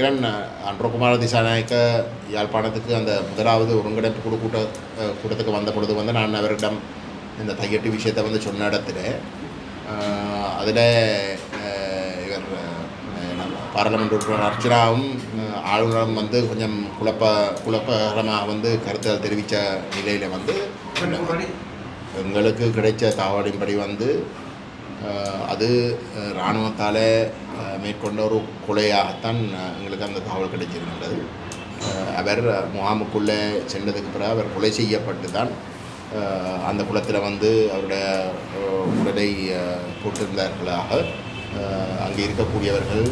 நினைக்கிறேன் அன்றகுமார திசாநாயக்க யாழ்ப்பாணத்துக்கு அந்த முதலாவது ஒருங்கிணைப்பு கூட்டத்துக்கு வந்த பொழுது வந்து நான் அவரிடம் இந்த தையட்டு விஷயத்தை வந்து சொன்ன இடத்துல அதில் இவர் பாராளுமன்ற உறுப்பினர் அர்ச்சனாவும் ஆளுநரும் வந்து கொஞ்சம் குழப்பகரமாக வந்து கருத்துக்கள் தெரிவித்த நிலையில் வந்து எங்களுக்கு கிடைச்ச தகவலின்படி வந்து அது இராணுவத்தால் மேற்கொண்ட ஒரு கொலையாகத்தான் எங்களுக்கு அந்த தகவல் கிடைச்சிருக்கின்றது. அவர் முகாமுக்குள்ளே சென்றதுக்கு பிறகு அவர் கொலை செய்யப்பட்டு தான் அந்த குளத்தில் வந்து அவருடைய உடலை போட்டிருந்தார்களாக அங்கே இருக்கக்கூடியவர்கள்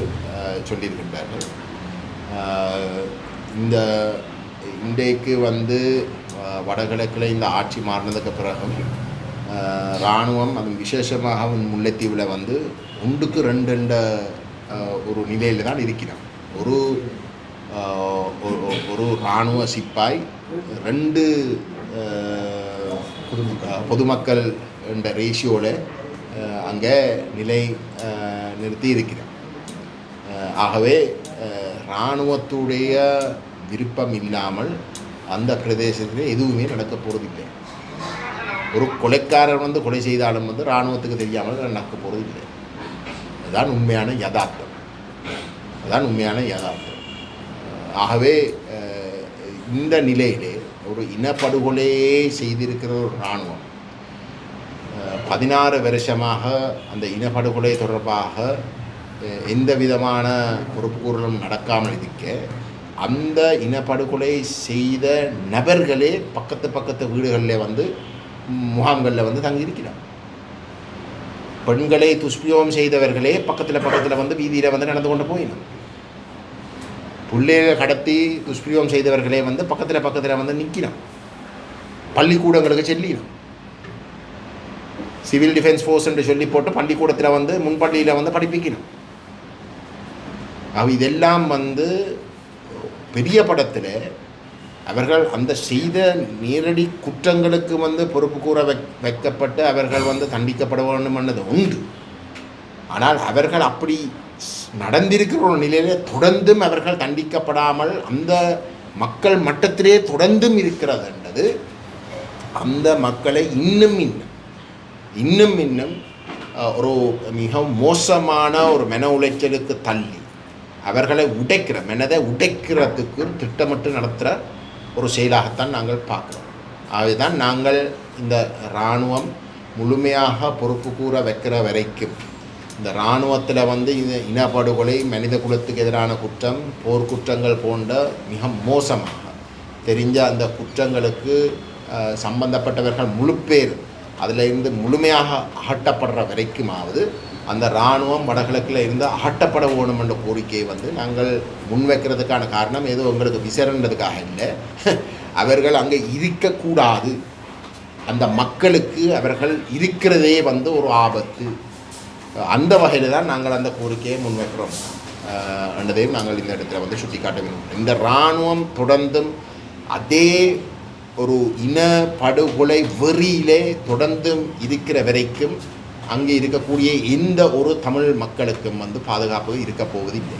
சொல்லியிருக்கின்றார்கள். இன்றைக்கு வந்து வடகிழக்கில் இந்த ஆட்சி மாறினதுக்கு பிறகும் இராணுவம் அது விசேஷமாக முல்லைத்தீவில் வந்து 1க்கு 2 ஒரு நிலையில் தான் இருக்கிறோம். ஒரு இராணுவ சிப்பாய் 2 பொதுமக்கள் என்ற ரேஷியோவில் அங்கே நிலை நிறுத்தி இருக்கிறோம். ஆகவே இராணுவத்துடைய விருப்பம் இல்லாமல் அந்த பிரதேசத்தில் எதுவுமே நடக்க போகிறதில்லை. ஒரு கொலைக்காரர் வந்து கொலை செய்தாலும் வந்து இராணுவத்துக்கு தெரியாமல் நடக்க போகிறதில்லை. அதுதான் உண்மையான யதார்த்தம். ஆகவே இந்த நிலையிலே ஒரு இனப்படுகொலையே செய்திருக்கிற ஒரு இராணுவம் 16 வருஷமாக அந்த இனப்படுகொலை தொடர்பாக எந்த விதமான பொறுப்புக்கூறலும் நடக்காமல் இருக்க அந்த இனப்படுகொலை செய்த நபர்களே பக்கத்து வீடுகளில் வந்து முகாம்களில் வந்து தங்கியிருக்கிறார். பெண்களை துஷ்பிரயோகம் செய்தவர்களே பக்கத்தில் வந்து வீதியில் வந்து நடந்து கொண்டு போயிடும். பிள்ளைகளை கடத்தி துஷ்பிரயோகம் செய்தவர்களே வந்து பக்கத்தில் வந்து நிற்கணும். பள்ளிக்கூடங்களுக்கு செல்லிடும். சிவில் டிஃபென்ஸ் ஃபோர்ஸ் என்று சொல்லி போட்டு பள்ளிக்கூடத்தில் வந்து முன்பள்ளியில் வந்து படிப்பிக்கணும். இதெல்லாம் வந்து பெரிய படத்தில் அவர்கள் அந்த செய்த நேரடி குற்றங்களுக்கு வந்து பொறுப்பு கூற வைக்கப்பட்டு அவர்கள் வந்து தண்டிக்கப்பட வேண்டும் என்பது உண்டு. ஆனால் அவர்கள் அப்படி நடந்திருக்கிற ஒரு நிலையிலே தொடர்ந்தும் அவர்கள் தண்டிக்கப்படாமல் அந்த மக்கள் மட்டத்திலே தொடர்ந்தும் இருக்கிறது என்றது அந்த மக்களை இன்னும் ஒரு மிக மோசமான ஒரு மன உளைச்சலுக்கு தள்ளி அவர்களை மனதை உடைக்கிறதுக்கு திட்டமிட்டு நடத்துகிற ஒரு செயலாகத்தான் நாங்கள் பார்க்குறோம். அதுதான் நாங்கள் இந்த இராணுவம் முழுமையாக பொறுப்பு கூற வைக்கிற வரைக்கும் இந்த இராணுவத்தில் வந்து இந்த இனப்படுகொலை, மனித குலத்துக்கு எதிரான குற்றம், போர்க்குற்றங்கள் போன்ற மிக மோசமாக தெரிஞ்ச அந்த குற்றங்களுக்கு சம்பந்தப்பட்டவர்கள் முழு பேர் அதில் இருந்து முழுமையாக அகற்றப்படுற வரைக்குமாவது அந்த இராணுவம் வடகிழக்கில் இருந்து அகற்றப்பட வேணும் என்ற கோரிக்கையை வந்து நாங்கள் முன்வைக்கிறதுக்கான காரணம் ஏதோ உங்களுக்கு விசரன்றதுக்காக இல்லை. அவர்கள் அங்கே இருக்கக்கூடாது. அந்த மக்களுக்கு அவர்கள் இருக்கிறதே வந்து ஒரு ஆபத்து. அந்த வகையில் தான் நாங்கள் அந்த கோரிக்கையை முன்வைக்கிறோம் என்றதையும் நாங்கள் இந்த இடத்துல வந்து சுட்டி காட்ட வேண்டும். இந்த இராணுவம் தொடர்ந்தும் அதே ஒரு இனப்படுகொலை வெறியிலே தொடர்ந்தும் இருக்கிற வரைக்கும் அங்கே இருக்கக்கூடிய எந்த ஒரு தமிழ் மக்களுக்கும் வந்து பாதுகாப்பு இருக்க போவதில்லை.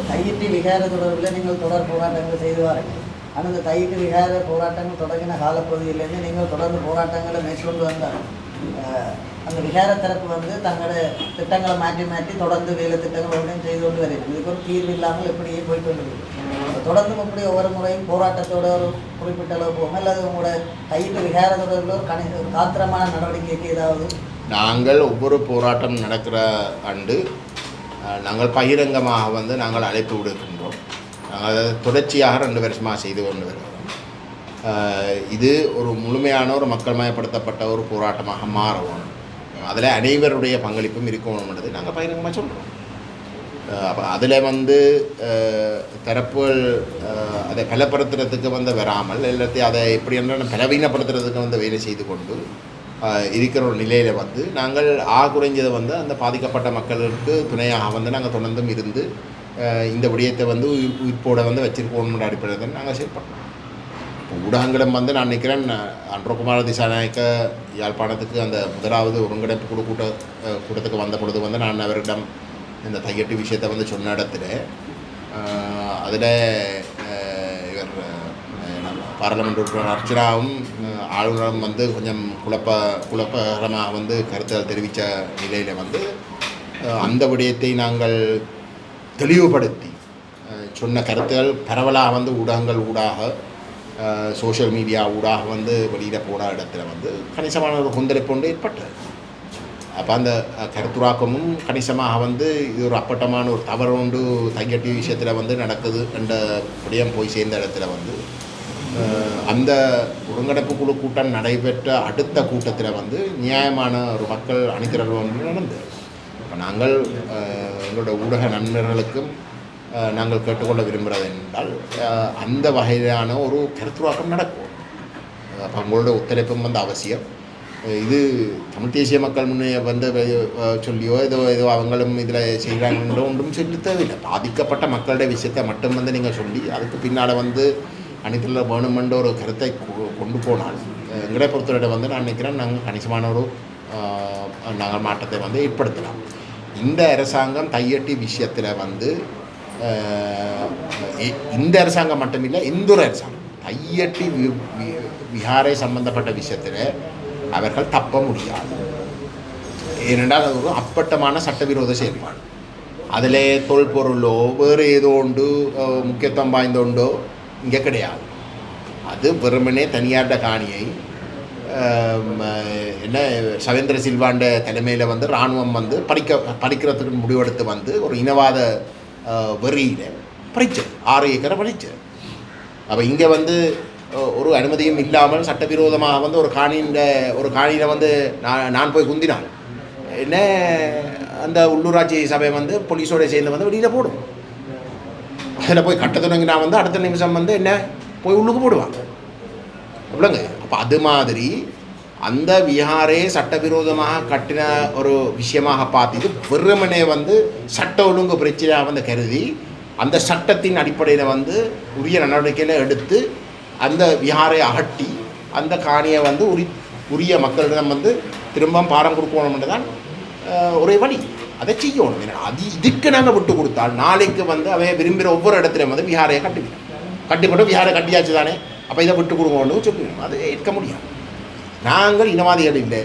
தையிட்டு விகார தொடர்பில் நீங்கள் தொடர் போராட்டங்கள் செய்து வாருங்கள். ஆனால் இந்த தையிட்டு விகார போராட்டங்கள் தொடங்கின காலப்பகுதியிலேருந்து நீங்கள் தொடர்ந்து போராட்டங்களை மேற்கொண்டு வந்தால் அந்த விகார தரப்பு வந்து தங்களோட திட்டங்களை மாற்றி தொடர்ந்து வேலை திட்டங்கள் ஒன்றையும் செய்து கொண்டு வருகிறது. இதுக்கு ஒரு தீர்வு இல்லாமல் எப்படியே போய்ட்டு வந்துருக்கு. தொடர்ந்து எப்படி ஒவ்வொரு முறையும் போராட்டத்தோட ஒரு குறிப்பிட்ட அளவு போகும் அல்லது உங்களோட தையிட்டு விகார தொடர்பில் ஒரு காத்திரமான நடவடிக்கைக்கு ஏதாவது? நாங்கள் ஒவ்வொரு போராட்டம் நடக்கிற ஆண்டு நாங்கள் பகிரங்கமாக வந்து நாங்கள் அழைப்பு விடுக்கின்றோம். நாங்கள் தொடர்ச்சியாக 2 வருஷமாக செய்து கொண்டு வருகிறோம். இது ஒரு முழுமையான ஒரு மக்கள் மயப்படுத்தப்பட்ட ஒரு போராட்டமாக மாறணும். அதில் அனைவருடைய பங்களிப்பும் இருக்கணும்ன்றது நாங்கள் பகிரங்கமாக சொல்கிறோம். அப்போ அதில் வந்து தரப்புகள் அதை பலப்படுத்துறதுக்கு வந்து வராமல் எல்லாத்தையும் அதை எப்படி என்ன பலவீனப்படுத்துறதுக்கு வந்து வேலை செய்து கொண்டு இருக்கிற ஒரு நிலையில் வந்து நாங்கள் குறைஞ்சதை வந்து அந்த பாதிக்கப்பட்ட மக்களுக்கு துணையாக வந்து நாங்கள் தொடர்ந்தும் இருந்து இந்த விடயத்தை வந்து உயிர்ப்போட வந்து வச்சிருக்கணும்ன்ற அடிப்படையில் நாங்கள் செயல்படுறோம். இப்போ ஊடகங்களும் வந்து நான் நினைக்கிறேன் அன்றகுமார திசாநாயக்க யாழ்ப்பாணத்துக்கு அந்த முதலாவது ஒருங்கிணைப்பு கூட்டத்துக்கு வந்த பொழுது வந்து நான் அவரிடம் இந்த தையட்டு விஷயத்தை வந்து சொன்ன இடத்துல அதில் இவர் பாராளுமன்ற உறுப்பினர் அர்ச்சனாவும் ஆளுநரும் வந்து கொஞ்சம் குழப்பகரமாக வந்து கருத்துக்கள் தெரிவித்த நிலையில் வந்து அந்த விடயத்தை நாங்கள் தெளிவுபடுத்தி சொன்ன கருத்துக்கள் பரவலாக வந்து ஊடகங்கள் ஊடாக சோஷியல் மீடியா ஊடாக வந்து வெளியில் போன இடத்துல வந்து கணிசமான ஒரு கொந்தளிப்பு ஒன்று ஏற்பட்டது. அப்போ அந்த கருத்துராக்கமும் கணிசமாக வந்து இது ஒரு அப்பட்டமான ஒரு தவறு உண்டு தையட்டி விஷயத்தில் வந்து நடக்குது என்ற விடயம் போய் சேர்ந்த இடத்துல வந்து அந்த ஒருங்கிணைப்பு குழு கூட்டம் நடைபெற்ற அடுத்த கூட்டத்தில் வந்து நியாயமான ஒரு மக்கள் அணிதிரள் ஒன்று நடந்தது. இப்போ நாங்கள் எங்களோட ஊடக நண்பர்களுக்கும் நாங்கள் கேட்டுக்கொள்ள விரும்புகிறது என்றால் அந்த வகையிலான ஒரு கருத்துராக்கம் நடக்கும். அப்போ அவங்களோட ஒத்துழைப்பும் வந்து அவசியம். இது தமிழ் தேசிய மக்கள் முன்னே வந்து சொல்லியோ ஏதோ அவங்களும் இதில் செய்கிறாங்களோ ஒன்றும் சொல்லி தேவையில்லை. பாதிக்கப்பட்ட மக்களுடைய விஷயத்தை மட்டும் வந்து நீங்கள் சொல்லி அதுக்கு பின்னால் வந்து அனைத்தில் வேணுமென்ற ஒரு கருத்தை கொண்டு போனால் எங்களை பொறுத்தவரை வந்து நான் நினைக்கிறேன் நாங்கள் கணிசமான ஒரு நாங்கள் மாற்றத்தை வந்து ஏற்படுத்தலாம். இந்த அரசாங்கம் தையட்டி விஷயத்தில் வந்து இந்த அரசாங்கம் மட்டுமில்லை, எந்த ஒரு அரசாங்கம் தையட்டி விஹாரை சம்பந்தப்பட்ட விஷயத்தில் அவர்கள் தப்ப முடியாது. ஏனென்றால் அது ஒரு அப்பட்டமான சட்டவிரோத செயல்பாடு. அதில் தொல்பொருளோ வேறு ஏதோ ஒன்று முக்கியத்துவம் வாய்ந்தோண்டோ இங்கே கிடையாது. அது வெறுமனே தனியார்ட காணியை என்ன சவேந்திர சில்வாண்ட தலைமையில் வந்து இராணுவம் வந்து படிக்கிறதுக்கு முடிவெடுத்து வந்து ஒரு இனவாத வெறியில் பறிச்சது 6 ஏக்கரை பறிச்சது. அப்போ இங்கே வந்து ஒரு அனுமதியும் இல்லாமல் சட்டவிரோதமாக வந்து ஒரு காணியில் வந்து நான் போய் குந்தினான் என்ன அந்த உள்ளூராட்சி சபை வந்து போலீஸோடு சேர்ந்து வந்து வெளியில் போடும். அதில் போய் கட்ட தொடங்கினா வந்து அடுத்த நிமிஷம் வந்து என்ன போய் உள்ளுக்கு போடுவாங்க அப்படிங்க. அப்போ அது மாதிரி அந்த விஹாரே சட்டவிரோதமாக கட்டின ஒரு விஷயமாக பார்த்து வெறுமனே வந்து சட்ட ஒழுங்கு பிரச்சனையாக வந்து கருதி அந்த சட்டத்தின் அடிப்படையில் வந்து உரிய நடவடிக்கையில் எடுத்து அந்த விஹாரை அகட்டி அந்த காணியை வந்து உரிய மக்களிடம் வந்து திரும்ப பாரம் கொடுக்கணும்னு தான் ஒரே வழி. அதை செய்யணும். இதுக்கு நாங்கள் விட்டு கொடுத்தால் நாளைக்கு வந்து அவைய விரும்புகிற ஒவ்வொரு இடத்துலையும் வந்து விஹாரையை கட்டிப்பட்டு விஹாரை கட்டியாச்சு தானே, அப்போ இதை விட்டு கொடுக்கணும்னு சொல்லிடணும். அது ஏற்க முடியாது. நாங்கள் இனவாதிகள் இல்லை.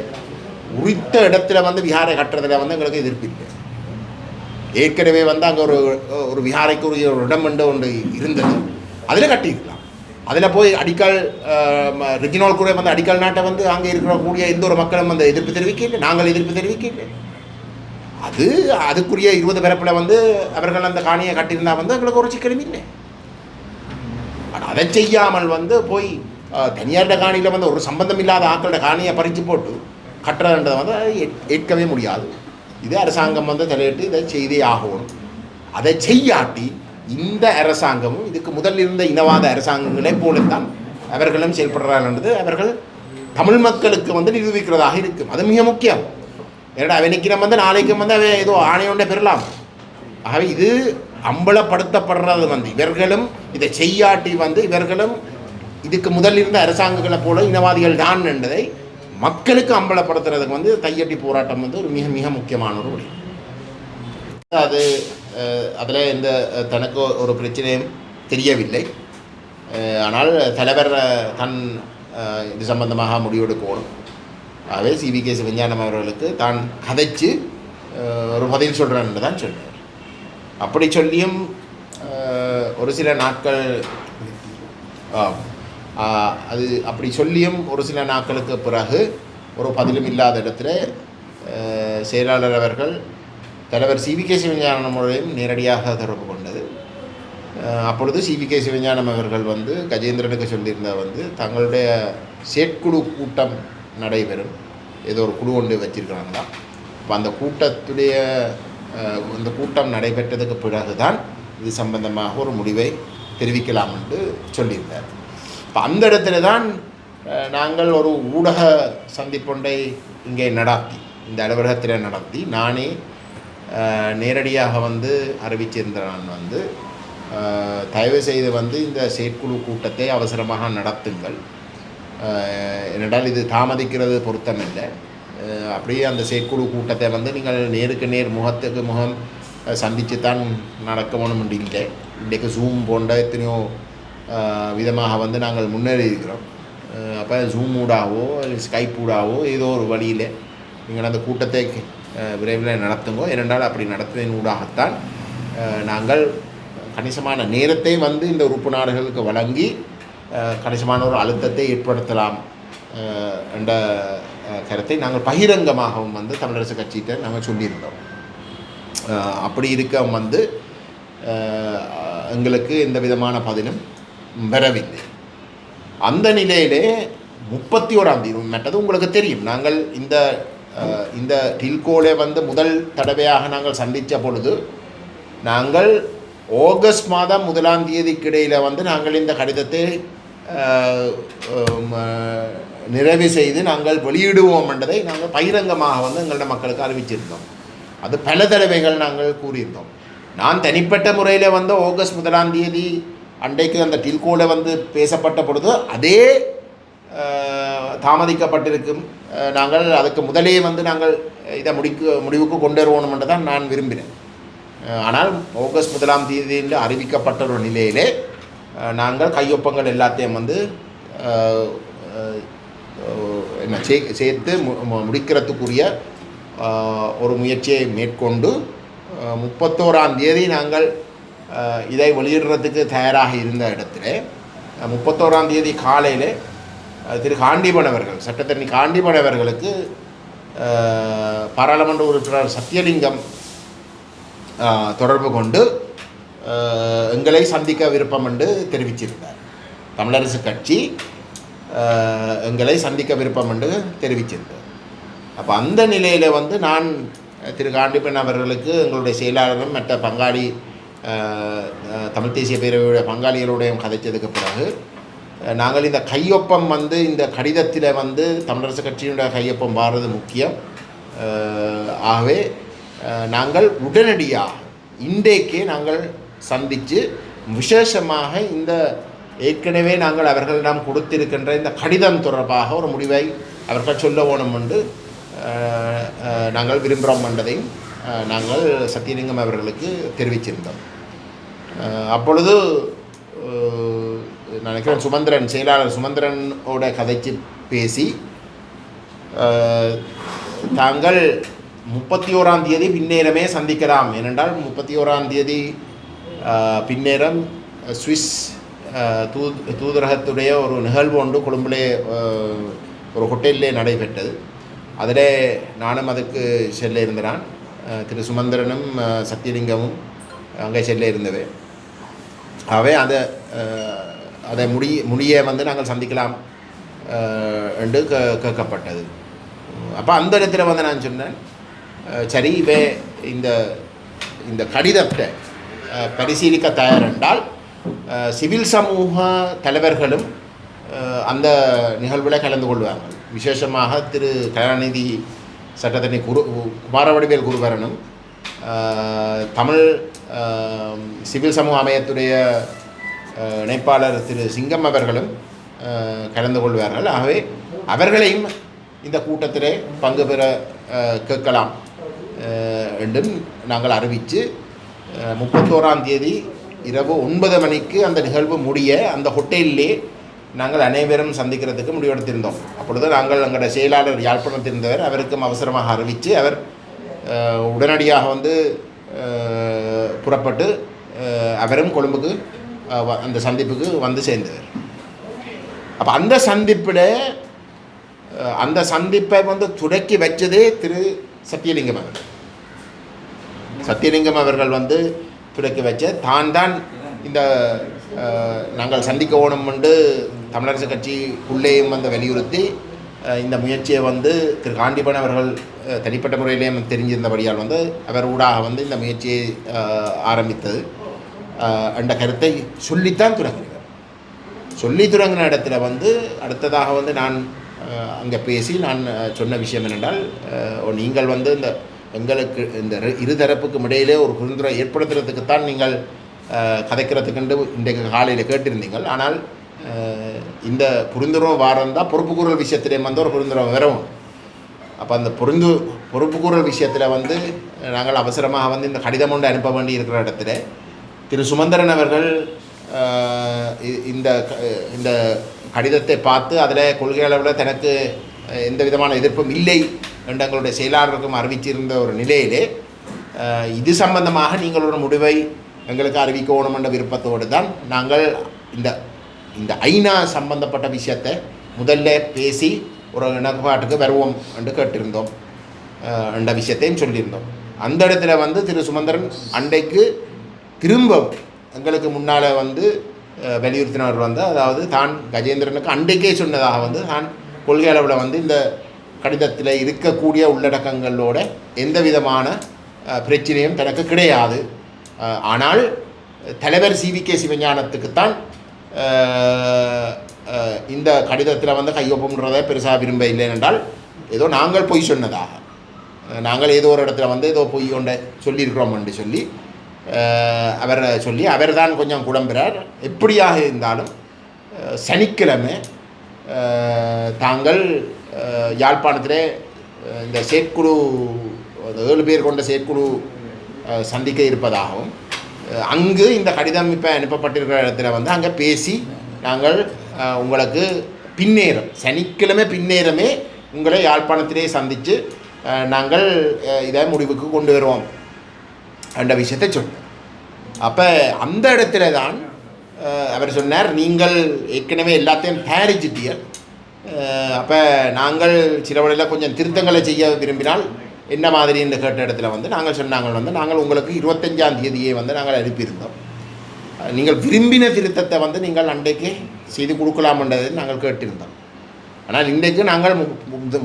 உரித்த இடத்துல வந்து விஹாரை கட்டுறதுல வந்து எங்களுக்கு எதிர்ப்பு இல்லை. ஏற்கனவே வந்து அங்கே ஒரு விஹாரைக்கு ஒரு இடம் ஒன்று இருந்தது, அதில் கட்டியிருக்கலாம். அதில் போய் அடிக்கல் ரிஜினல் கூட வந்து அடிக்கல் நாட்டை வந்து அங்கே இருக்கக்கூடிய எந்த ஒரு மக்களும் வந்து எதிர்ப்பு தெரிவிக்கல, நாங்கள் எதிர்ப்பு தெரிவிக்கல. அதுக்குரிய 20 பிறப்பில் வந்து அவர்கள் அந்த காணியை கட்டியிருந்தால் வந்து எங்களுக்கு ஒரு சிக்கலும் இல்லை. ஆனால் அதை செய்யாமல் வந்து போய் தனியார்ட காணியில் வந்து ஒரு சம்பந்தம் இல்லாத ஆக்களோட காணியை பறித்து போட்டு கட்டுறதுன்றதை வந்து ஏற்கவே முடியாது. இது அரசாங்கம் வந்து தலையிட்டு இதை செய்தே ஆகணும். அதை செய்யாட்டி இந்த அரசாங்கமும் இதுக்கு முதல் இருந்த இனவாத அரசாங்கங்களே போலத்தான் அவர்களும் செயல்படுறாங்கன்றது அவர்கள் தமிழ் மக்களுக்கு வந்து நிரூபிக்கிறதாக இருக்கும். அது மிக முக்கியம். ஏன்னா அவனுக்கு நம்ம வந்து நாளைக்கும் வந்து அவன் ஏதோ ஆணையோட பெறலாம். ஆகவே இது அம்பலப்படுத்தப்படுறது வந்து இவர்களும் இதை செய்யாட்டி வந்து இவர்களும் இதுக்கு முதல் இருந்த அரசாங்கங்களை போல இனவாதிகள் தான் என்பதை மக்களுக்கு அம்பலப்படுத்துறதுக்கு வந்து தையட்டி போராட்டம் வந்து ஒரு மிக மிக முக்கியமான ஒரு வழி. அது அதில் இந்த தனக்கு ஒரு பிரச்சனையும் தெரியவில்லை. ஆனால் தலைவர் தன் இது சம்பந்தமாக முடிவெடுக்கணும். ஆகவே CVK சிவஞானம் அவர்களுக்கு தான் கதைச்சு ஒரு பதில் சொல்கிறேன்னு தான் சொன்னார். அப்படி சொல்லியும் ஒரு சில நாட்கள் அது அப்படி சொல்லியும் ஒரு சில நாட்களுக்கு பிறகு ஒரு பதிலும் இல்லாத இடத்துல செயலாளர் அவர்கள் தலைவர் CVK சிவஞானம் அவர்களையும் நேரடியாக தொடர்பு கொண்டது. அப்பொழுது CVK சிவஞானம் அவர்கள் வந்து கஜேந்திரனுக்கு சொல்லியிருந்த வந்து தங்களுடைய செயற்குழு கூட்டம் நடைபெறும், ஏதோ ஒரு குழு ஒன்று வச்சிருக்கிறாங்களா. இப்போ அந்த கூட்டம் நடைபெற்றதுக்கு பிறகு தான் இது சம்பந்தமாக ஒரு முடிவை தெரிவிக்கலாம் என்று சொல்லியிருந்தார். இப்போ அந்த இடத்துல தான் நாங்கள் ஒரு ஊடக சந்திப்பொன்றை இங்கே இந்த அலுவலகத்தில் நடத்தி நானே நேரடியாக வந்து அறிவிச்சிருந்த நான் வந்து தயவு செய்து வந்து இந்த செயற்குழு கூட்டத்தை அவசரமாக நடத்துங்கள். ஏனென்றால் இது தாமதிக்கிறது பொருத்தமில்லை. அப்படியே அந்த செயற்குழு கூட்டத்தை வந்து நீங்கள் நேருக்கு நேர் முகத்துக்கு முகம் சந்தித்து தான் நடக்க வேணுமென்று இல்லை. இன்றைக்கு ஜூம் போன்ற எத்தனையோ விதமாக வந்து நாங்கள் முன்னேறி இருக்கிறோம். அப்போ ஜூம் ஊடாகவோ ஸ்கைப் ஊடாகவோ ஏதோ ஒரு வழியில் நீங்கள் அந்த கூட்டத்தை விரைவில் நடத்துங்கோ. ஏனென்றால் அப்படி நடத்துவதன் ஊடாகத்தான் நாங்கள் கணிசமான நேரத்தை வந்து இந்த உறுப்பு நாடுகளுக்கு வழங்கி கணிசமான ஒரு அழுத்தத்தை ஏற்படுத்தலாம் என்ற கருத்தை நாங்கள் பகிரங்கமாகவும் வந்து தமிழரசு கட்சிகிட்ட நாங்கள் சொல்லியிருந்தோம். அப்படி இருக்க வந்து எங்களுக்கு எந்த விதமான பதிலும் வரவில்லை. அந்த நிலையிலே 31ஆம் தேதி மற்றது உங்களுக்கு தெரியும். நாங்கள் இந்த டில்கோலை வந்து முதல் தடவையாக நாங்கள் சந்தித்த பொழுது நாங்கள் ஆகஸ்ட் மாதம் 1ஆம் தேதிக்கு இடையில் வந்து நாங்கள் இந்த கடிதத்தை நிறைவு செய்து நாங்கள் வெளியிடுவோம் என்றதை நாங்கள் பகிரங்கமாக வந்து எங்களோட மக்களுக்கு அறிவிச்சிருந்தோம். அது பல தடவைகள் நாங்கள் கூறியிருந்தோம். நான் தனிப்பட்ட முறையில் வந்து ஆகஸ்ட் 1ஆம் தேதி அன்றைக்கு அந்த டில்கோல வந்து பேசப்பட்ட பொழுது அதே தாமதிக்கப்பட்டிருக்கும். நாங்கள் அதுக்கு முதலே வந்து நாங்கள் இதை முடிவுக்கு கொண்டு வருவோம் என்று தான் நான் விரும்பினேன். ஆனால் ஆகஸ்ட் 1ஆம் தேதி என்று அறிவிக்கப்பட்ட ஒரு நிலையிலே நாங்கள் கையொப்பங்கள் எல்லாத்தையும் வந்து என்ன சேர்த்து முடிக்கிறதுக்குரிய ஒரு முயற்சியை மேற்கொண்டு 31ஆம் தேதி நாங்கள் இதை வெளியிடுறதுக்கு தயாராக இருந்த இடத்துல 31ஆம் தேதி காலையில் திரு காண்டிபன் அவர்கள், சட்டத்தரணி காண்டிபன் அவர்களுக்கு பாராளுமன்ற உறுப்பினர் சத்தியலிங்கம் தொடர்பு கொண்டு எங்களை சந்திக்க விருப்பம் என்று தெரிவிச்சிருந்தார். தமிழரசு கட்சி எங்களை சந்திக்க விருப்பம் என்று தெரிவிச்சிருந்தார். அப்போ அந்த நிலையில் வந்து நான் திரு காண்டிபன் அவர்களுக்கு எங்களுடைய செயலாளரும் மற்ற பங்காளி தமிழ் தேசிய பேரவையுடைய பங்காளிகளுடையும் கதைச்சதுக்கு பிறகு நாங்கள் இந்த கையொப்பம் வந்து இந்த கடிதத்தில் வந்து தமிழரசு கட்சியினுடைய கையொப்பம் வாடுறது முக்கியம். ஆகவே நாங்கள் உடனடியாக இன்றைக்கே நாங்கள் சந்தித்து விசேஷமாக இந்த ஏற்கனவே நாங்கள் அவர்களிடம் கொடுத்திருக்கின்ற இந்த கடிதம் தொடர்பாக ஒரு முடிவை அவர்கள் சொல்ல வேணும் என்று நாங்கள் விரும்புகிறோம் என்றதையும் நாங்கள் சத்தியலிங்கம் அவர்களுக்கு தெரிவிச்சிருந்தோம். அப்பொழுது நினைக்கிறேன் சுமந்திரன், செயலாளர் சுமந்திரனோட கதைச்சு பேசி தாங்கள் 31ஆம் தேதி பின்னேரமே சந்திக்கலாம். ஏனென்றால் 31ஆம் தேதி பின்னேரம் சுவிஸ் தூதரகத்துடைய ஒரு நிகழ்வு ஒன்று கொழும்பிலே ஒரு ஹோட்டலிலே நடைபெற்றது. அதில் நானும் அதுக்கு செல்ல இருந்தேன். திரு சுமந்திரனும் சத்தியலிங்கமும் அங்கே செல்ல இருந்தவை. ஆகவே அதை முடிய வந்து நாங்கள் சந்திக்கலாம் என்று கேட்கப்பட்டது. அப்போ அந்த இடத்துல வந்து நான் சொன்னேன், சரி இந்த கடிதத்தை பரிசீலிக்க தயார் என்றால் சிவில் சமூக தலைவர்களும் அந்த நிகழ்வில் கலந்து கொள்வார்கள். விசேஷமாக திரு கலாநிதி சட்டத்தரணி குமாரவடிவேல் குருபரனும் தமிழ் சிவில் சமூக அமையத்துடைய இணைப்பாளர் திரு சிங்கம் அவர்களும் கலந்து கொள்வார்கள். ஆகவே அவர்களையும் இந்த கூட்டத்திலே பங்கு பெற கேட்கலாம் என்றும் நாங்கள் அறிவித்து 31ஆம் தேதி இரவு 9 மணிக்கு அந்த நிகழ்வு முடிய அந்த ஹோட்டலிலே நாங்கள் அனைவரும் சந்திக்கிறதுக்கு முடிவெடுத்திருந்தோம். அப்பொழுது நாங்கள் எங்களுடைய செயலாளர் யாழ்ப்பாணத்தில் இருந்தவர், அவருக்கும் அவசரமாக அறிவித்து அவர் உடனடியாக வந்து புறப்பட்டு அவரும் கொழும்புக்கு அந்த சந்திப்புக்கு வந்து சேர்ந்தவர். அப்போ அந்த சந்திப்பை வந்து துடக்கி வச்சதே திரு சத்தியலிங்கம் அவர்கள். சத்தியலிங்கம் அவர்கள் வந்து துடக்கி வச்ச தான் இந்த நாங்கள் சந்திக்க வேணும் என்று தமிழரசு கட்சிக்குள்ளேயும் வந்து வலியுறுத்தி இந்த முயற்சியை வந்து திரு காண்டிபன் அவர்கள் தனிப்பட்ட முறையிலேயும் தெரிஞ்சிருந்தபடியால் வந்து அவர் ஊடாக வந்து இந்த முயற்சியை ஆரம்பித்தது என்ற கருத்தை சொல்லித்தான் தொடங்கினார். சொல்லி தொடங்கின இடத்துல வந்து அடுத்ததாக வந்து நான் அங்கே பேசி நான் சொன்ன விஷயம் என்னென்றால், நீங்கள் வந்து எங்களுக்கு இந்த இருதரப்புக்கும் இடையிலே ஒரு புரிந்துரை ஏற்படுத்துறதுக்குத்தான் நீங்கள் கதைக்கிறதுக்குண்டு இன்றைக்கு காலையில் கேட்டிருந்தீங்கள். ஆனால் இந்த புரிந்துணர்வு வாரம் தான் பொறுப்புக்கூறல் விஷயத்திலே வந்து ஒரு புரிந்துணர்வு வரவும். அப்போ அந்த பொறுப்புக்கூறல் விஷயத்தில் வந்து நாங்கள் அவசரமாக வந்து இந்த கடிதம் ஒன்று அனுப்ப வேண்டி இருக்கிற இடத்துல திரு சுமந்திரன் அவர்கள் இந்த இந்த கடிதத்தை பார்த்து அதில் கொள்கை அளவில் தனக்கு எந்த விதமான எதிர்ப்பும் இல்லை என்று எங்களுடைய செயலாளருக்கும் அறிவிச்சிருந்த ஒரு நிலையிலே இது சம்பந்தமாக நீங்கள் ஒரு முடிவை எங்களுக்கு அறிவிக்கணும் என்ற விருப்பத்தோடு தான் நாங்கள் இந்த இந்த ஐநா சம்பந்தப்பட்ட விஷயத்தை முதல்ல பேசி ஒரு இணப்பாட்டுக்கு வருவோம் என்று கேட்டிருந்தோம் என்ற விஷயத்தையும் சொல்லியிருந்தோம். அந்த இடத்துல வந்து திரு சுமந்திரன் அன்றைக்கு திரும்ப எங்களுக்கு முன்னால் வந்து வலியுறுத்தினவர் வந்து அதாவது தான் கஜேந்திரனுக்கு அன்றைக்கே சொன்னதாக வந்து தான் கொள்கை அளவில் வந்து இந்த கடிதத்தில் இருக்கக்கூடிய உள்ளடக்கங்களோட எந்த விதமான பிரச்சனையும் தனக்கு கிடையாது. ஆனால் தலைவர் CVK சிவஞானத்துக்குத்தான் இந்த கடிதத்தில் வந்து கையொப்பம்ன்றதை பெருசாக விரும்ப இல்லை என்றால் ஏதோ நாங்கள் பொய் சொன்னதாக நாங்கள் ஏதோ ஒரு இடத்துல வந்து ஏதோ பொய் கொண்ட சொல்லியிருக்கிறோம் என்று சொல்லி அவர் தான் கொஞ்சம் குழம்புறார். எப்படியாக இருந்தாலும் சனிக்கிழமை தாங்கள் யாழ்ப்பாணத்திலே இந்த செயற்குழு 7 பேர் கொண்ட செயற்குழு சந்திக்க இருப்பதாகவும் அங்கு இந்த கடிதம் இப்போ அனுப்பப்பட்டிருக்கிற இடத்துல வந்து அங்கே பேசி நாங்கள் உங்களுக்கு பின்னேறம் சனிக்கிழமை பின்னேரமே உங்களை யாழ்ப்பாணத்திலே சந்தித்து நாங்கள் இதை முடிவுக்கு கொண்டு வருவோம் என்ற விஷயத்தை சொன்னார். அப்போ அந்த இடத்துல தான் அவர் சொன்னார், நீங்கள் ஏற்கனவே எல்லாத்தையும் தயாரிச்சிட்டீர், அப்போ நாங்கள் சில வழியில் கொஞ்சம் திருத்தங்களை செய்ய விரும்பினால் என்ன மாதிரி என்று கேட்ட இடத்துல வந்து நாங்கள் சொன்னாங்க வந்து நாங்கள் உங்களுக்கு 25ஆம் தேதியே வந்து நாங்கள் அனுப்பியிருந்தோம், நீங்கள் விரும்பின திருத்தத்தை வந்து நீங்கள் அன்றைக்கு செய்து கொடுக்கலாம்ன்றதை நாங்கள் கேட்டிருந்தோம். ஆனால் இன்றைக்கு நாங்கள்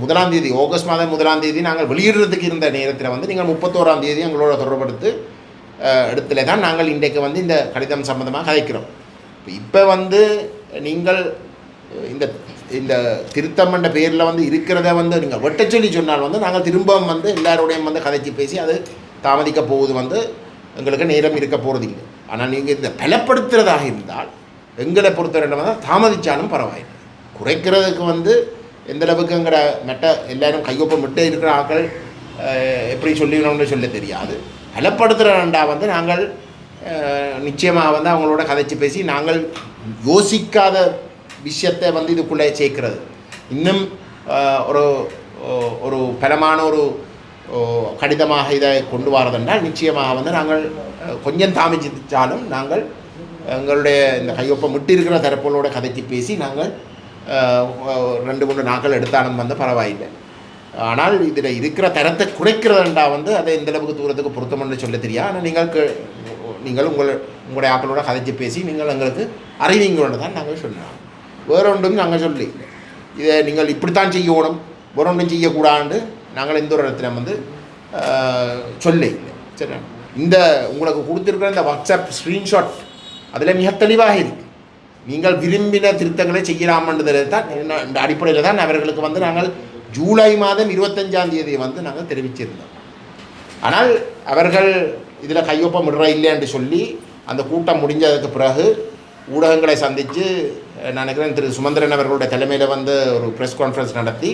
1ஆம் தேதி ஆகஸ்ட் மாதம் 1ஆம் தேதி நாங்கள் வெளியிடுறதுக்கு இருந்த நேரத்தில் வந்து நீங்கள் 31ஆம் தேதி எங்களோட தொடர்படுத்து இடத்துல தான் நாங்கள் இன்றைக்கு வந்து இந்த கடிதம் சம்பந்தமாக கதைக்கிறோம். இப்போ வந்து நீங்கள் இந்த இந்த திருத்தம் என்ற பேரில் வந்து இருக்கிறத வந்து நீங்கள் வெட்ட சொல்லி சொன்னால் வந்து நாங்கள் திரும்பவும் வந்து எல்லாரோடையும் வந்து கதைச்சி பேசி அது தாமதிக்க போகுது வந்து எங்களுக்கு நேரம் இருக்க போகிறது இல்லை. ஆனால் நீங்கள் இந்த பலப்படுத்துகிறதாக இருந்தால் எங்களை பொறுத்தவரை வந்து தாமதித்தாலும் பரவாயில்லை. குறைக்கிறதுக்கு வந்து எந்தளவுக்கு எங்களை எல்லோரும் கையொப்பம் விட்டு இருக்கிற ஆக்கள் எப்படி சொல்லிக்கணும்னு சொல்ல தெரியாது. பலப்படுத்துகிறண்டா வந்து நாங்கள் நிச்சயமாக வந்து அவங்களோட கதைச்சி பேசி நாங்கள் யோசிக்காத விஷயத்தை வந்து இதுக்குள்ளே சேர்க்கிறது இன்னும் ஒரு ஒரு பலமான ஒரு கடிதமாக இதை கொண்டு வரதென்றால் நிச்சயமாக வந்து நாங்கள் கொஞ்சம் தாமதித்தாலும் நாங்கள் எங்களுடைய இந்த கையொப்பம் விட்டு இருக்கிற தரப்புகளோட கதைச்சி பேசி நாங்கள் 2-3 நாட்கள் எடுத்தாலும் வந்து பரவாயில்லை. ஆனால் இதில் இருக்கிற தரத்தை குறைக்கிறதுண்டா வந்து அதை எந்தளவுக்கு தூரத்துக்கு பொருத்தம்னு சொல்ல தெரியாது. ஆனால் நீங்கள் உங்களுடைய ஆக்களோட கதைச்சி பேசி நீங்கள் எங்களுக்கு அறிவிங்கன்னு தான் நாங்கள் சொன்னோம். வேற ஒன்றும் நாங்கள் சொல்லி இதை நீங்கள் இப்படித்தான் செய்யணும் வேற ஒன்றும் செய்யக்கூடாது நாங்கள் எந்த ஒரு இடத்துல வந்து சொல்ல இல்லை. சரி, இந்த உங்களுக்கு கொடுத்துருக்கிற இந்த வாட்ஸ்அப் ஸ்க்ரீன்ஷாட் அதில் மிக தெளிவாக இருக்குது. நீங்கள் விரும்பின திருத்தங்களை செய்யலாமன்றதில் தான் இந்த அடிப்படையில் தான் அவர்களுக்கு வந்து நாங்கள் ஜூலை மாதம் 25ஆம் தேதி வந்து நாங்கள் தெரிவிச்சிருந்தோம். ஆனால் அவர்கள் இதில் கையொப்பம் விடுற இல்லை என்று சொல்லி அந்த கூட்டம் முடிஞ்சதுக்கு பிறகு ஊடகங்களை சந்தித்து நான் நினைக்கிறேன் திரு சுமந்திரன் அவர்களுடைய தலைமையில் வந்து ஒரு ப்ரெஸ் கான்ஃபரன்ஸ் நடத்தி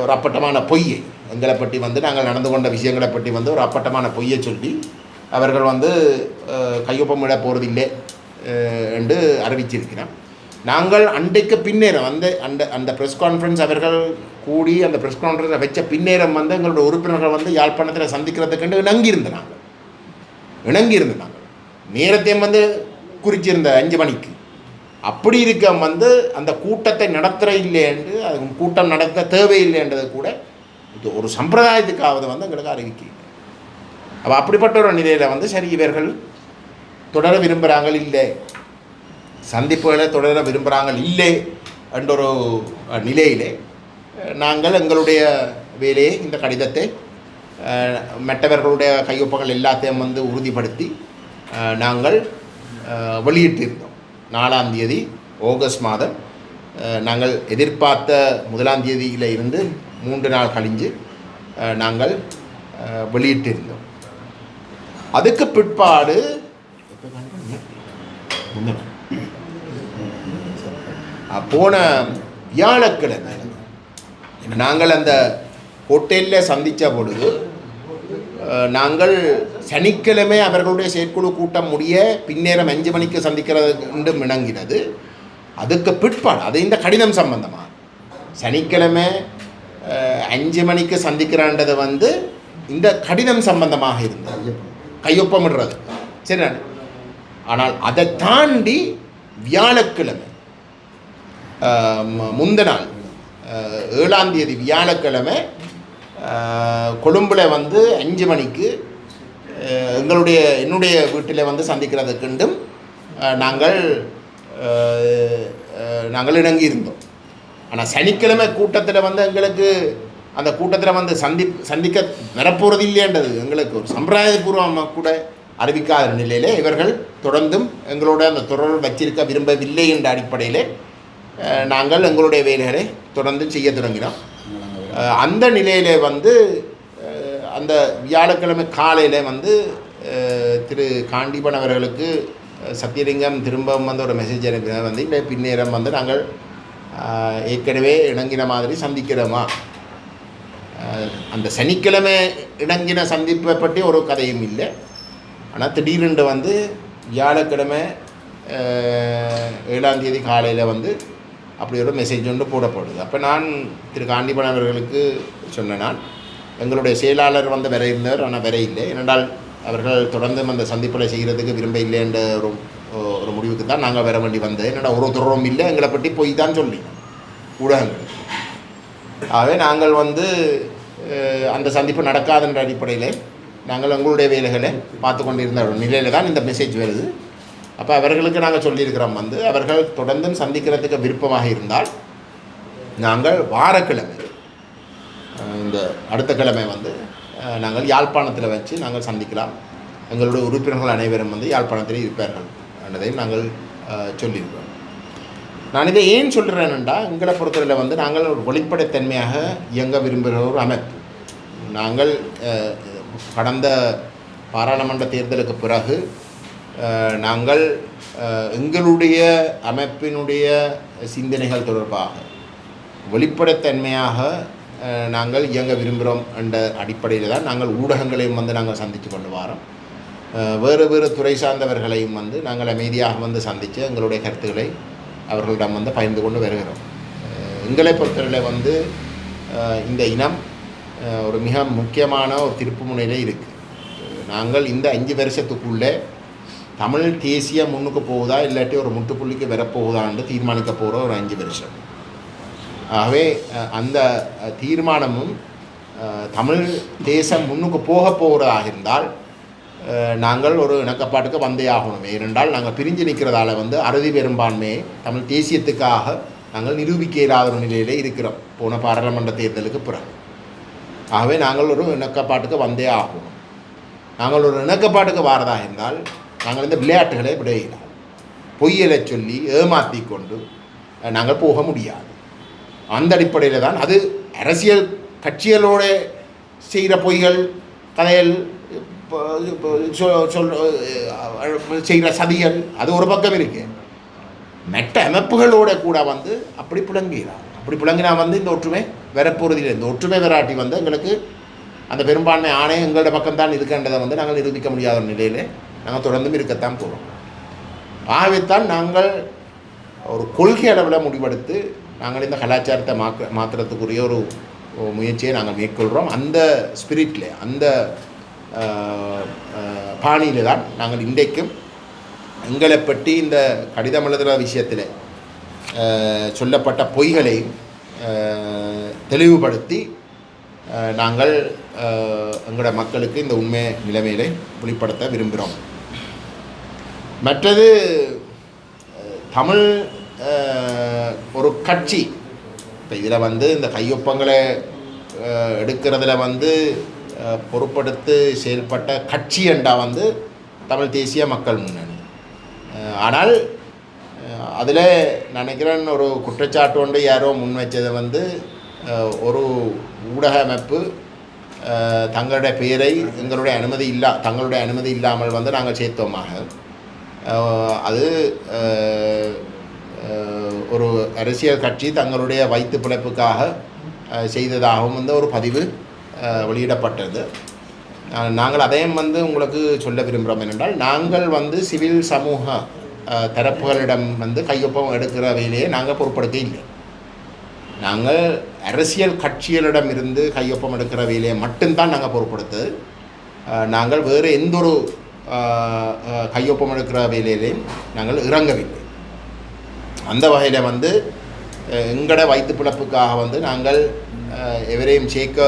ஒரு அப்பட்டமான பொய்யை எங்களை பற்றி வந்து நாங்கள் நடந்து கொண்ட விஷயங்களை பற்றி வந்து ஒரு அப்பட்டமான பொய்யை சொல்லி அவர்கள் வந்து கையொப்பம் விட போகிறதில்லை என்று அறிவிச்சிருக்கிறோம். நாங்கள் அன்றைக்கு பின்னேரம் அந்த ப்ரெஸ் கான்ஃபரன்ஸ் அவர்கள் கூடி அந்த ப்ரெஸ் கான்ஃபரன்ஸை வச்ச பின்னேரம் வந்து எங்களுடைய உறுப்பினர்கள் வந்து யாழ்ப்பாணத்தில் சந்திக்கிறதுக்கு இணங்கியிருந்தாங்க. நேரத்தையும் வந்து குறிச்சிருந்த 5 மணிக்கு. அப்படி இருக்க வந்து அந்த கூட்டத்தை நடத்துகிற இல்லை என்று அது கூட்டம் நடத்த தேவையில்லைன்றது கூட இது ஒரு சம்பிரதாயத்துக்காவது வந்து எங்களுக்கு அறிவிக்கிறீங்க. அப்போ அப்படிப்பட்ட ஒரு நிலையில் வந்து சரி இவர்கள் தொடர விரும்புகிறாங்க இல்லை, சந்திப்புகளை தொடர விரும்புகிறாங்க இல்லை என்ற ஒரு நிலையிலே நாங்கள் எங்களுடைய வேலையை இந்த கடிதத்தை மற்றவர்களுடைய கையொப்பங்கள் எல்லாத்தையும் வந்து உறுதிப்படுத்தி நாங்கள் வெளியிட்டிருந்தோம். 4ஆம் தேதி ஆகஸ்ட் மாதம் நாங்கள் எதிர்பார்த்த 1ஆம் தேதியில் இருந்து 3 நாள் கழிஞ்சு நாங்கள் வெளியிட்டிருந்தோம். அதுக்கு பிற்பாடு போன வியாழக்கிழமை நாங்கள் அந்த ஹோட்டலில் சந்தித்த பொழுது நாங்கள் சனிக்கிழமை அவர்களுடைய செயற்குழு கூட்டம் முடிய பின்னேரம் 5 மணிக்கு சந்திக்கிறது இணங்கினது. அதுக்கு பிற்பாடு அது இந்த கடிதம் சம்பந்தமாக சனிக்கிழமை 5 மணிக்கு சந்திக்கிறான்றது வந்து இந்த கடிதம் சம்பந்தமாக இருந்தது, கையொப்பமிடுறது சரி. ஆனால் அதை தாண்டி வியாழக்கிழமை முந்த நாள் 7ஆம் தேதி வியாழக்கிழமை கொழும்பில் வந்து 5 மணிக்கு என்னுடைய வீட்டில் வந்து சந்திக்கிறதுக்குண்டும் நாங்கள் இணங்கி இருந்தோம். ஆனால் சனிக்கிழமை கூட்டத்தில் வந்து எங்களுக்கு அந்த கூட்டத்தில் வந்து சந்திக்க வரப்போகிறது இல்லைன்றது எங்களுக்கு ஒரு சம்பிரதாயபூர்வமாக கூட அறிவிக்காத நிலையில் இவர்கள் தொடர்ந்தும் எங்களோட அந்த தொடர்பு வச்சிருக்க விரும்பவில்லை என்ற அடிப்படையில் நாங்கள் எங்களுடைய வேலைகளை தொடர்ந்து செய்ய தொடங்கினோம். அந்த நிலையில் வந்து அந்த வியாழக்கிழமை காலையில் வந்து திரு காண்டீபன் அவர்களுக்கு சத்தியலிங்கம் திரும்பவும் வந்து ஒரு மெசேஜ் அனுப்பினா வந்து இல்லை பின்னேரம் வந்து நாங்கள் ஏற்கனவே இணங்கின மாதிரி சந்திக்கிறோமா. அந்த சனிக்கிழமை இணங்கின சந்திப்பை பற்றி ஒரு கதையும் இல்லை. ஆனால் திடீரென்று வந்து வியாழக்கிழமை 7ஆம் தேதி காலையில் வந்து அப்படி ஒரு மெசேஜ் ஒன்று போடப்படுது. அப்போ நான் திரு காண்டீபன் அவர்களுக்கு சொன்னேன், நான் எங்களுடைய செயலாளர் வந்து வர இருந்தவர், ஆனால் வர இல்லை. ஏனென்றால் அவர்கள் தொடர்ந்து அந்த சந்திப்பில் செய்கிறதுக்கு விரும்ப இல்லை என்ற ஒரு முடிவுக்கு தான் நாங்கள் வர வேண்டி வந்தது. என்னடா ஒரு தொடரும் இல்லை, எங்களை பற்றி போய் தான் சொல்லி ஊடகங்கள். ஆகவே நாங்கள் வந்து அந்த சந்திப்பு நடக்காதுன்ற அடிப்படையில் நாங்கள் எங்களுடைய வேலைகளை பார்த்து கொண்டிருந்த நிலையில் தான் இந்த மெசேஜ் வருது. அப்போ அவர்களுக்கு நாங்கள் சொல்லியிருக்கிறோம் வந்து அவர்கள் தொடர்ந்து சந்திக்கிறதுக்கு விருப்பமாக இருந்தால் நாங்கள் வாரக்கிழமை இந்த அடுத்த கிழமை வந்து நாங்கள் யாழ்ப்பாணத்தில் வச்சு நாங்கள் சந்திக்கலாம். எங்களுடைய உறுப்பினர்கள் அனைவரும் வந்து யாழ்ப்பாணத்தில் இருப்பார்கள் என்பதையும் நாங்கள் சொல்லியிருக்கிறோம். நான் இதை ஏன் சொல்கிறேன்டா, எங்களை பொறுத்தவரையில் வந்து நாங்கள் ஒரு வெளிப்படைத்தன்மையாக இயங்க விரும்புகிற ஒரு அமைப்பு. நாங்கள் கடந்த பாராளுமன்ற தேர்தலுக்கு பிறகு நாங்கள் எங்களுடைய அமைப்பினுடைய சிந்தனைகள் தொடர்பாக வெளிப்படைத்தன்மையாக நாங்கள் இயங்க விரும்புகிறோம் என்ற அடிப்படையில் தான் நாங்கள் ஊடகங்களையும் வந்து நாங்கள் சந்தித்து கொண்டு வரோம். வேறு வேறு துறை சார்ந்தவர்களையும் வந்து நாங்கள் அமைதியாக வந்து சந்தித்து எங்களுடைய கருத்துக்களை அவர்களிடம் வந்து பகிர்ந்து கொண்டு வருகிறோம். எங்களை பொறுத்தவரையில் வந்து இந்த இனம் ஒரு மிக முக்கியமான ஒரு திருப்பு முனையில் இருக்குது. நாங்கள் இந்த 5 வருஷத்துக்குள்ளே தமிழ் தேசிய முன்னுக்கு போகுதா இல்லாட்டி ஒரு முட்டுப்புள்ளிக்கு வரப்போகுதான்னு தீர்மானிக்க போகிற ஒரு 5 வருஷம். ஆகவே அந்த தீர்மானமும் தமிழ் தேசம் முன்னுக்கு போக போகிறதாக இருந்தால் நாங்கள் ஒரு இணக்கப்பாட்டுக்கு வந்தே ஆகணும். ஏனென்றால் நாங்கள் பிரிஞ்சு நிற்கிறதால வந்து அறுதி பெரும்பான்மையை தமிழ் தேசியத்துக்காக நாங்கள் நிரூபிக்க இல்லாத ஒரு நிலையிலே இருக்கிறோம் போன பாராளுமன்ற தேர்தலுக்கு பிறகு. ஆகவே நாங்கள் ஒரு இணக்கப்பாட்டுக்கு வந்தே ஆகணும். நாங்கள் ஒரு இணக்கப்பாட்டுக்கு வாரதாக இருந்தால் நாங்கள் இந்த விளையாட்டுகளை விடையினால் பொய்யலை சொல்லி ஏமாற்றி கொண்டு நாங்கள் போக முடியாது. அந்த அடிப்படையில் தான் அது அரசியல் கட்சிகளோடு செய்கிற பொய்கள் கதைகள் செய்கிற சதிகள் அது ஒரு பக்கம் இருக்குது. மற்ற அமைப்புகளோட கூட வந்து அப்படி புழங்கிறான். அப்படி புழங்கினா வந்து இந்த ஒற்றுமை வரப்போகிறது இல்லை. இந்த ஒற்றுமை வராட்டி வந்து எங்களுக்கு அந்த பெரும்பான்மை ஆணையம் எங்களோட பக்கம்தான் இருக்கின்றதை வந்து நாங்கள் நிரூபிக்க முடியாத ஒரு நிலையில் நாங்கள் தொடர்ந்தும் இருக்கத்தான் போகிறோம். ஆகவேத்தான் நாங்கள் ஒரு கொள்கை அளவில் முடிவெடுத்து நாங்கள் இந்த கலாச்சாரத்தை மாற்றுறதுக்குரிய ஒரு முயற்சியை நாங்கள் மேற்கொள்கிறோம். அந்த ஸ்பிரிட்டில் அந்த பாணியில் தான் நாங்கள் இன்றைக்கும் எங்களை பற்றி இந்த கடிதம் எழுதுகிற விஷயத்தில் சொல்லப்பட்ட பொய்களை தெளிவுபடுத்தி நாங்கள் எங்களோட மக்களுக்கு இந்த உண்மை நிலைமையிலே வெளிப்படுத்த விரும்புகிறோம். மற்றது தமிழ் ஒரு கட்சி இப்போ இதில் வந்து இந்த கையொப்பங்களை எடுக்கிறதுல வந்து பொறுப்படுத்து செயல்பட்ட கட்சி என்றா வந்து தமிழ் தேசிய மக்கள் முன்னணி. ஆனால் அதில் நினைக்கிறேன் ஒரு குற்றச்சாட்டு ஒன்று யாரோ முன் வச்சதை வந்து ஒரு ஊடக அமைப்பு தங்களுடைய பெயரை தங்களுடைய அனுமதி இல்லாமல் வந்து நாங்கள் சேர்த்தோமாக அது ஒரு அரசியல் கட்சி தங்களுடைய வயிற்று பிழைப்புக்காக செய்ததாகவும் வந்து ஒரு பதிவு வெளியிடப்பட்டது. நாங்கள் அதையும் வந்து உங்களுக்கு சொல்ல விரும்புகிறோம் என்னென்றால், நாங்கள் வந்து சிவில் சமூக தரப்புகளிடம் வந்து கையொப்பம் எடுக்கிற வேலையை நாங்கள் பொறுப்படுத்த இல்லை. நாங்கள் அரசியல் கட்சிகளிடம் இருந்து கையொப்பம் எடுக்கிற வேலையை மட்டும்தான் நாங்கள் பொறுப்படுத்தது. நாங்கள் வேறு எந்த ஒரு கையொப்பம் எடுக்கிற வேலையிலையும் நாங்கள் இறங்கவில்லை. அந்த வகையில் வந்து எங்களோட வயிற்று பிழப்புக்காக வந்து நாங்கள் எவரையும் சேர்க்க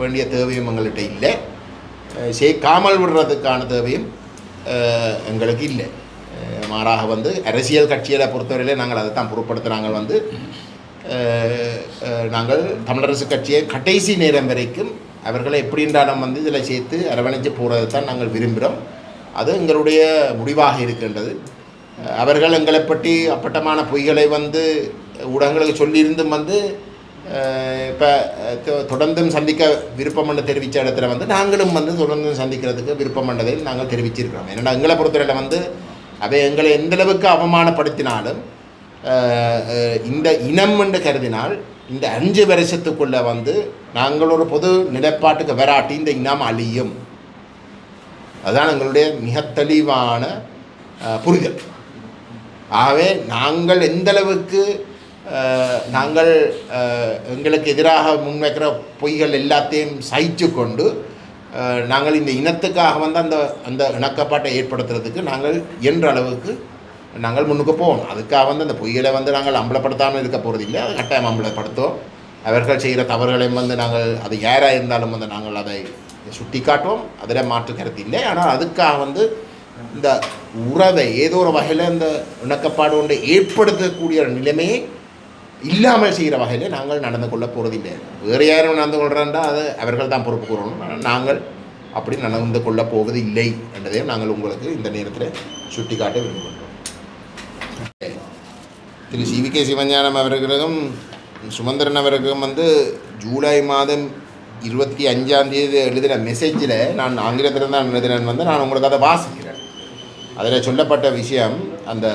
வேண்டிய தேவையும் எங்கள்கிட்ட இல்லை, சேர்க்காமல் விடுறதுக்கான தேவையும் எங்களுக்கு இல்லை. மாறாக வந்து அரசியல் கட்சிகளை பொறுத்தவரையிலே நாங்கள் அதை தான் பொருட்படுத்துகிறாங்க. வந்து நாங்கள் தமிழரசு கட்சியை கடைசி நேரம் வரைக்கும் அவர்களை எப்படின்றாலும் வந்து இதில் சேர்த்து அரவணைச்சு போகிறது தான் நாங்கள் விரும்புகிறோம். அது எங்களுடைய முடிவாக இருக்கின்றது. அவர்கள் எங்களை பற்றி அப்பட்டமான பொய்களை வந்து ஊடகங்களுக்கு சொல்லியிருந்தும் வந்து இப்போ தொடர்ந்தும் சந்திக்க விருப்பம் என்று தெரிவித்த இடத்துல வந்து நாங்களும் வந்து தொடர்ந்து சந்திக்கிறதுக்கு விருப்பம் பண்ணதை நாங்கள் தெரிவிச்சிருக்கிறோம். ஏன்னா எங்களை பொறுத்தவரையில் வந்து அவை எங்களை எந்தளவுக்கு அவமானப்படுத்தினாலும் இந்த இனம் என்று கருதினால் இந்த 5 வருஷத்துக்குள்ளே வந்து நாங்கள் ஒரு பொது நிலைப்பாட்டுக்கு வராட்டி இந்த இனம் அழியும். அதுதான் எங்களுடைய மிக தெளிவான புரிதல். ஆகவே நாங்கள் எந்தளவுக்கு நாங்கள் எங்களுக்கு எதிராக முன்வைக்கிற பொய்கள் எல்லாத்தையும் சகித்து கொண்டு நாங்கள் இந்த இனத்துக்காக வந்து அந்த அந்த இணக்கப்பாட்டை ஏற்படுத்துறதுக்கு நாங்கள் இயன்ற அளவுக்கு நாங்கள் முன்னுக்கு போகணும். அதுக்காக வந்து அந்த பொய்களை வந்து நாங்கள் அம்பலப்படுத்தாமல் இருக்க போகிறது இல்லை, அது கட்டாயம் அம்பலப்படுத்துவோம். அவர்கள் செய்கிற தவறுகளையும் வந்து நாங்கள் அது யாராக இருந்தாலும் வந்து நாங்கள் அதை சுட்டி காட்டுவோம், அதில் மாற்று கருத்து இல்லை. ஆனால் அதுக்காக வந்து இந்த உறவை ஏதோ ஒரு வகையில் இந்த இணக்கப்பாடு ஒன்றை ஏற்படுத்தக்கூடிய நிலைமையை இல்லாமல் செய்கிற வகையில் நாங்கள் நடந்து கொள்ள போகிறதில்லை. வேறு யாரும் நடந்து கொள்கிறா அது அவர்கள் தான் பொறுப்பு கூறணும். ஆனால் நாங்கள் அப்படி நடந்து கொள்ள போவது இல்லை என்றதையும் நாங்கள் உங்களுக்கு இந்த நேரத்தில் சுட்டி காட்ட விரும்புகின்றோம். திரு CVK சிவஞானம் அவர்களும் சுமந்திரன் அவர்களும் வந்து ஜூலை மாதம் 25 எழுதின மெசேஜில் நான் ஆங்கிலத்தில் தான் எழுதினேன் வந்து நான் உங்களுக்கு அதை வாசிக்கிறேன். அதில் சொல்லப்பட்ட விஷயம் அந்த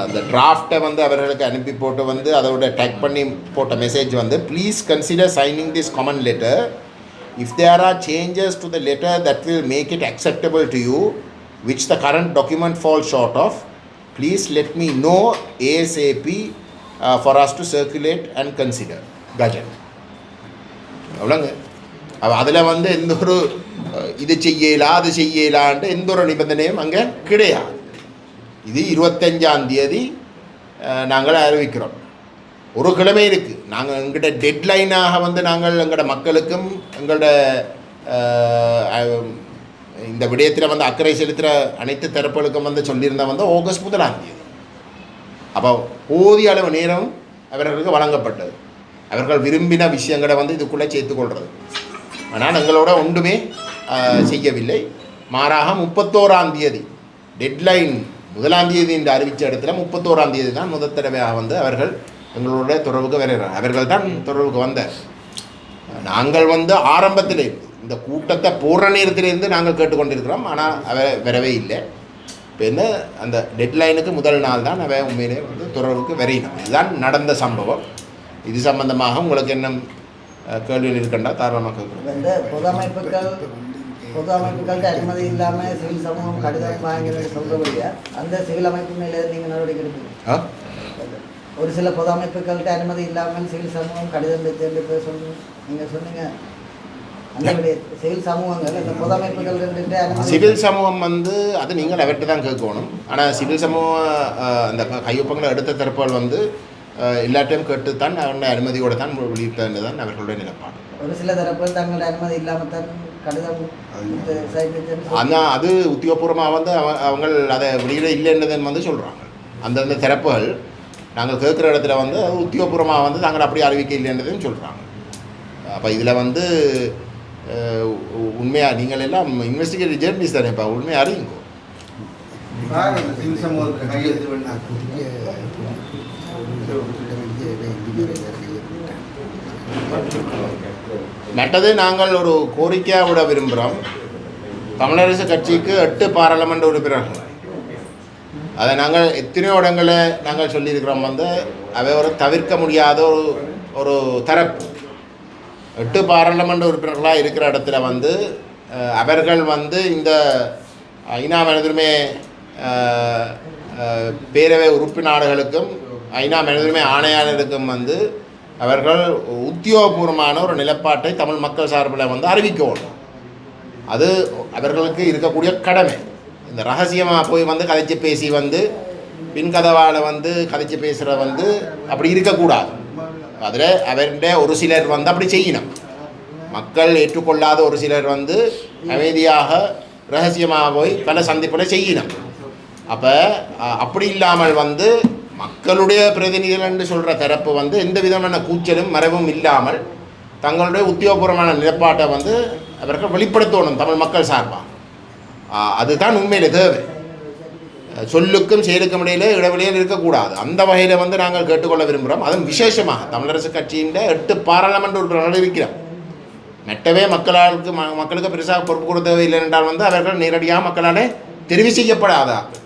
அந்த டிராஃப்டை வந்து அவர்களுக்கு அனுப்பி போட்டு வந்து அதோட டேக் பண்ணி போட்ட மெசேஜ் வந்து please consider signing this common letter if there are changes to the letter that will make it acceptable to you which the current document fall short of please let me know ASAP for us to circulate and consider Gajan. அவ்வளோங்க. அதில் வந்து எந்த ஒரு இது செய்யலாம் அது செய்யலான்ட்டு எந்த ஒரு நிபந்தனையும் அங்கே கிடையாது. இது 25 நாங்கள் அறிவிக்கிறோம். ஒரு கிழமை இருக்குது. நாங்கள் எங்கள்கிட்ட டெட்லைனாக வந்து நாங்கள் எங்களோட மக்களுக்கும் எங்களோட இந்த விடயத்தில் வந்து அக்கறை செலுத்துகிற அனைத்து தரப்புகளுக்கும் வந்து சொல்லியிருந்தால் வந்து ஆகஸ்ட் 1 அப்போ போதிய அளவு நேரம் அவர்களுக்கு வழங்கப்பட்டது. அவர்கள் விரும்பின விஷயங்களை வந்து இதுக்குள்ளே சேர்த்துக்கொள்கிறது. ஆனால் எங்களோட ஒன்றுமே செய்யவில்லை. மாறாக 31 டெட்லைன் 1 என்று அறிவித்த இடத்துல 31 தான் முதல் தடவையாக வந்து அவர்கள் எங்களோட தொடர்புக்கு வருகிறார். அவர்கள் தான் தொடர்புக்கு வந்தார். நாங்கள் வந்து ஆரம்பத்தில் இந்த கூட்டத்தை போடுற நேரத்திலேருந்து நாங்கள் கேட்டுக்கொண்டிருக்கிறோம். ஆனால் வரவே இல்லை. இப்போ என்ன அந்த டெட்லைனுக்கு முதல் நாள் தான் அவன் உண்மையிலே வந்து தொடர்புக்கு வரையினோம். இதுதான் நடந்த சம்பவம். இது சம்பந்தமாக உங்களுக்கு என்ன கேள்வியில் இருக்கின்றா தாராளமாக கேட்குறோம். இந்த பொது அமைப்புகள்கிட்ட அனுமதி இல்லாமல் சிவில் சமூகம் கடிதம் வாங்கிறது சொல்கிறபடியா அந்த சிவில் அமைப்பு மேலே நீங்கள் நடவடிக்கை எடுப்பீங்க? ஒரு சில பொது அமைப்புகள்கிட்ட அனுமதி இல்லாமல் சிவில் சமூகம் கடிதம் எடுத்து சொல்லணும் நீங்கள் சொன்னீங்க. சிவில் சமூகங்கள் இந்த பொது அமைப்புகள் சிவில் சமூகம் வந்து அது நீங்கள் அவர்கிட்ட தான் கேட்கணும். ஆனால் சிவில் சமூகம் அந்த கையொப்பங்களை எடுத்த தரப்புகள் வந்து எல்லாத்தையும் கேட்டுத்தான் அவருடைய அனுமதியோடு தான் வெளியிட்டது தான் அவர்களுடைய நிலைப்பாடு. ஒரு சில தரப்புகள் தங்களுடைய அனுமதி இல்லாமல் தான் கடிதம். ஆனால் அது உத்தியோகபூர்வமாக வந்து அவங்க அதை வெளியிட இல்லைன்றதுன்னு வந்து சொல்கிறாங்க. அந்தந்த தரப்புகள் நாங்கள் கேட்குற இடத்துல வந்து அது உத்தியோகபூர்வமாக வந்து நாங்கள் அப்படி அறிவிக்க இல்லைன்றதுன்னு சொல்கிறாங்க. அப்போ இதில் வந்து உண்மையாக நீங்கள் எல்லாம் இன்வெஸ்டிகேட்டிவ் ஜேர்னலிஸ்ட் தானே, இப்போ உண்மையாக அறியுங்கோ. மற்றது நாங்கள் ஒரு கோரிக்கையாக விட விரும்புகிறோம். தமிழரசு கட்சிக்கு 8 பாராளுமன்ற உறுப்பினர்கள், அதை நாங்கள் எத்தனையோ இடங்களை நாங்கள் சொல்லியிருக்கிறோம். வந்து அவை ஒரு தவிர்க்க முடியாத ஒரு தரப்பு. 8 பாராளுமன்ற உறுப்பினர்களாக இருக்கிற இடத்துல வந்து அவர்கள் வந்து இந்த ஐநா மனிதுரிமை பேரவை உறுப்பினர்களுக்கும் ஐநா மனிதுரிமை ஆணையாளருக்கும் வந்து அவர்கள் உத்தியோகபூர்வமான ஒரு நிலப்பாட்டை தமிழ் மக்கள் சார்பில் வந்து அறிவிக்கணும். அது அவர்களுக்கு இருக்கக்கூடிய கடமை. இந்த ரகசியமாக போய் வந்து கதைச்சி பேசி வந்து பின்கதவால் வந்து கதைச்சி பேசுகிற வந்து அப்படி இருக்கக்கூடாது. அதில் அவருடைய ஒரு சிலர் வந்து அப்படி செய்யணும். மக்கள் ஏற்றுக்கொள்ளாத ஒரு சிலர் வந்து அமைதியாக ரகசியமாக போய் பல சந்திப்புகளை செய்யணும். அப்போ அப்படி இல்லாமல் வந்து மக்களுடைய பிரதிநிதிகள் என்று சொல்கிற தரப்பு வந்து எந்த விதமான கூச்சலும் மறைவும் இல்லாமல் தங்களுடைய உத்தியோகபூர்வமான நிலப்பாட்டை வந்து அவர்கள் வெளிப்படுத்தணும் தமிழ் மக்கள் சார்பாக. அதுதான் உண்மையில் தேவை. சொல்லுக்கும் செயலுக்கும் இடையிலே இடைவெளியில் இருக்கக்கூடாது. அந்த வகையில் வந்து நாங்கள் கேட்டுக்கொள்ள விரும்புகிறோம். அதுவும் விசேஷமாக தமிழரசு கட்சியின் 8 பாராளுமன்ற உறுப்பினர்கள் இருக்கிறோம். மெட்டவே மக்களுக்கு பெருசாக பொறுப்பு கொடுக்க தேவையில்லை என்றால் வந்து அவர்கள் நேரடியாக மக்களால் தெரிவு செய்யப்படாதார்கள்.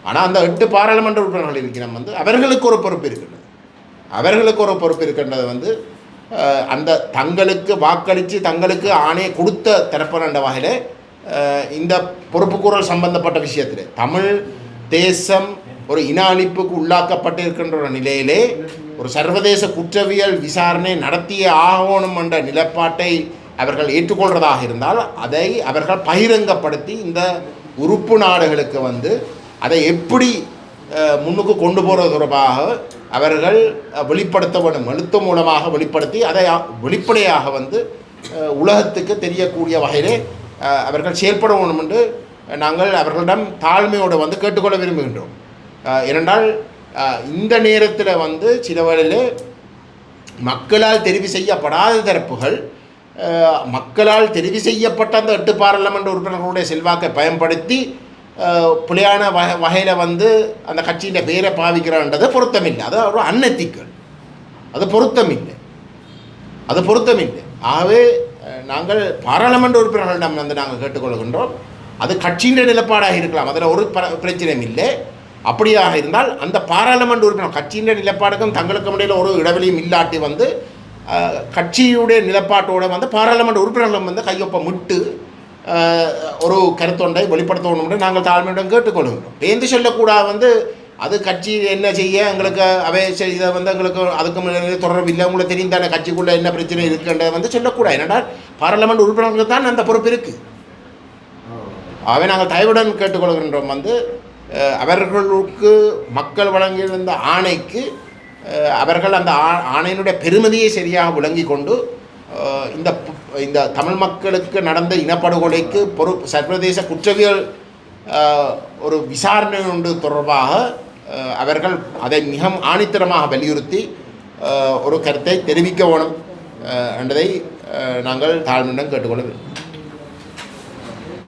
ஆனால் அந்த 8 பாராளுமன்ற உறுப்பினர்கள் இருக்கிறோம் வந்து அவர்களுக்கு ஒரு பொறுப்பு இருக்கின்றது. அவர்களுக்கு ஒரு பொறுப்பு இருக்கின்றது வந்து அந்த தங்களுக்கு வாக்களித்து தங்களுக்கு ஆணையை கொடுத்த தரப்பு என்ற வகையில் இந்த பொறுப்புக்கூறல் சம்பந்தப்பட்ட விஷயத்தில் தமிழ் தேசம் ஒரு இன அழிப்புக்கு உள்ளாக்கப்பட்டிருக்கின்ற ஒரு நிலையிலே ஒரு சர்வதேச குற்றவியல் விசாரணை நடத்திய ஆகணும் என்ற நிலப்பாட்டை அவர்கள் ஏற்றுக்கொள்வதாக இருந்தால் அதை அவர்கள் பகிரங்கப்படுத்தி இந்த உறுப்பு நாடுகளுக்கு வந்து அதை எப்படி முன்னுக்கு கொண்டு போகிறது தொடர்பாக அவர்கள் வெளிப்படுத்த வேண்டும். எழுத்து மூலமாக வெளிப்படுத்தி அதை வெளிப்படையாக வந்து உலகத்துக்கு தெரியக்கூடிய வகையிலே அவர்கள் செயல்பட வேண்டும் என்று நாங்கள் அவர்களிடம் தாழ்மையோடு வந்து கேட்டுக்கொள்ள விரும்புகின்றோம். ஏனென்றால் இந்த நேரத்தில் வந்து சில வேளையில் மக்களால் தெரிவு செய்யப்படாத தரப்புகள் மக்களால் தெரிவு செய்யப்பட்ட அந்த 8 பாராளுமன்ற உறுப்பினர்களுடைய செல்வாக்கை பயன்படுத்தி பிள்ளையான வகையில் வந்து அந்த கட்சியின் பேரை பாவிக்கிறான்றது பொருத்தமில்லை. அது ஒரு அன்னெத்திக்கல். அது பொருத்தமில்லை. ஆகவே நாங்கள் பாராளுமன்ற உறுப்பினர்களிடம் வந்து நாங்கள் கேட்டுக்கொள்கின்றோம். அது கட்சியின் நிலப்பாடாக இருக்கலாம். அதில் ஒரு பிரச்சனையும் இல்லை. அப்படியாக இருந்தால் அந்த பாராளுமன்ற உறுப்பினர் கட்சியின் நிலப்பாடுக்கும் தங்களுக்கும் இடையில் ஒரு இடைவெளியும் இல்லாட்டி வந்து கட்சியுடைய நிலப்பாட்டோடு வந்து பாராளுமன்ற உறுப்பினர்களும் வந்து கையொப்பம் விட்டு ஒரு கருத்தொண்டை வெளிப்படுத்தணும் என்று நாங்கள் தாழ்மையிடம் கேட்டுக்கொள்கின்றோம். பேந்து சொல்லக்கூடாது வந்து அது கட்சி என்ன செய்ய எங்களுக்கு அவை இதை வந்து எங்களுக்கு அதுக்கு தொடர்பில்லை, உங்களுக்கு தெரியும் தானே கட்சிக்குள்ளே என்ன பிரச்சனை இருக்குன்றதை வந்து சொல்லக்கூடாது. ஏனென்றால் பாராளுமன்ற உறுப்பினர்களுக்கு தான் அந்த பொறுப்பு இருக்குது. ஆகவே நாங்கள் தயவுடன் கேட்டுக்கொள்கின்றோம் வந்து அவர்களுக்கு மக்கள் வழங்கியிருந்த ஆணைக்கு அவர்கள் அந்த ஆணையினுடைய பெருமதியை சரியாக விளங்கி கொண்டு இந்த தமிழ் மக்களுக்கு நடந்த இனப்படுகொலைக்கு சர்வதேச குற்றவியல் ஒரு விசாரணை ஒன்று தொடர்பாக அவர்கள் அதை மிக ஆணித்தரமாக வலியுறுத்தி ஒரு கருத்தை தெரிவிக்க வேணும் என்பதை நாங்கள் தாழ்மையுடன் கேட்டுக்கொள்ள வேண்டும்.